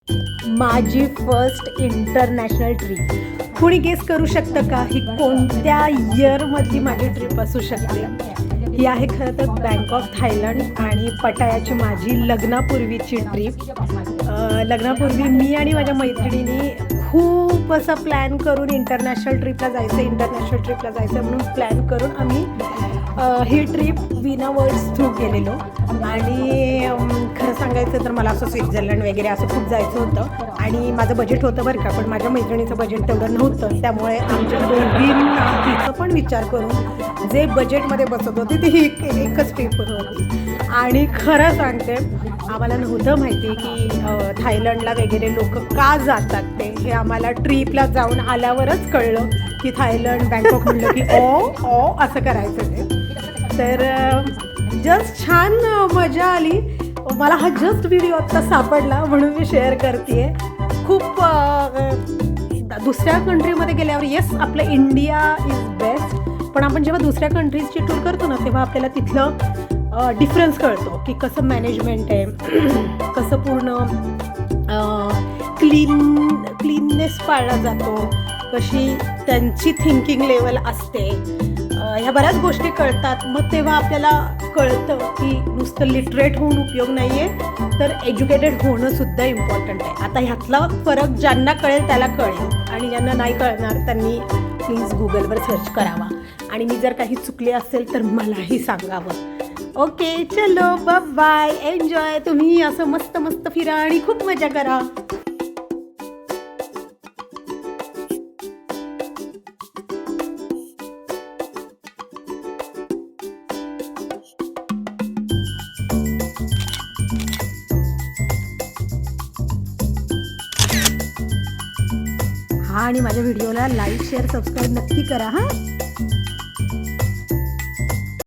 माझी first international trip. कुणी guess करू शकतं का ही कोणत्या इयरमधली माझी ट्रिप असू शकते? ही आहे खरं तर बँकॉक थायलंड आणि पटायाची माझी लग्नापूर्वीची ट्रिप. लग्नापूर्वी मी आणि माझ्या मैत्रिणींनी खूप असं प्लॅन करून इंटरनॅशनल ट्रिपला जायचं म्हणून प्लॅन करून आम्ही ही ट्रिप विना वर्ड्स थ्रू केलेलो. आणि खरं सांगायचं तर मला असं स्वित्झर्लंड वगैरे असं खूप जायचं होतं आणि माझं बजेट होतं बरं का, पण माझ्या मैत्रिणीचं बजेट तेवढं नव्हतं. त्यामुळे आमच्या दोघींना तिचं पण विचार करून जे बजेटमध्ये बसत होती ती एकच ट्रिप होती. आणि खरं सांगते आम्हाला नव्हतं माहिती की थायलंडला वगैरे लोक का जातात ते. हे आम्हाला ट्रिपला जाऊन आल्यावरच कळलं की थायलंड बँकॉक म्हणलं की ओ असं करायचं ते. तर जस्ट छान मजा आली. मला हा जस्ट व्हिडिओ आत्ता सापडला म्हणून मी शेअर करते आहे. खूप दुसऱ्या कंट्रीमध्ये गेल्यावर येस आपलं इंडिया इज बेस्ट, पण आपण जेव्हा दुसऱ्या कंट्रीजची टूर करतो ना तेव्हा आपल्याला तिथलं डिफरन्स कळतो की कसं मॅनेजमेंट आहे, कसं पूर्ण क्लीननेस पाळला जातो, कशी त्यांची थिंकिंग लेवल असते. ह्या बऱ्याच गोष्टी कळतात. मग तेव्हा आपल्याला कळतं की नुसतं लिटरेट होऊन उपयोग नाही आहे, तर एज्युकेटेड होणं सुद्धा इम्पॉर्टंट आहे. आता ह्यातला फरक ज्यांना कळेल त्याला कळेल आणि ज्यांना नाही कळणार त्यांनी प्लीज गुगलवर सर्च करावा आणि मी जर काही चुकले असेल तर मलाही सांगावं. ओके चलो बाय, एन्जॉय. तुम्ही असं मस्त मस्त फिरा आणि खूप मजा करा. आणि माझ्या व्हिडिओला लाईक शेअर सबस्क्राईब नक्की करा हां.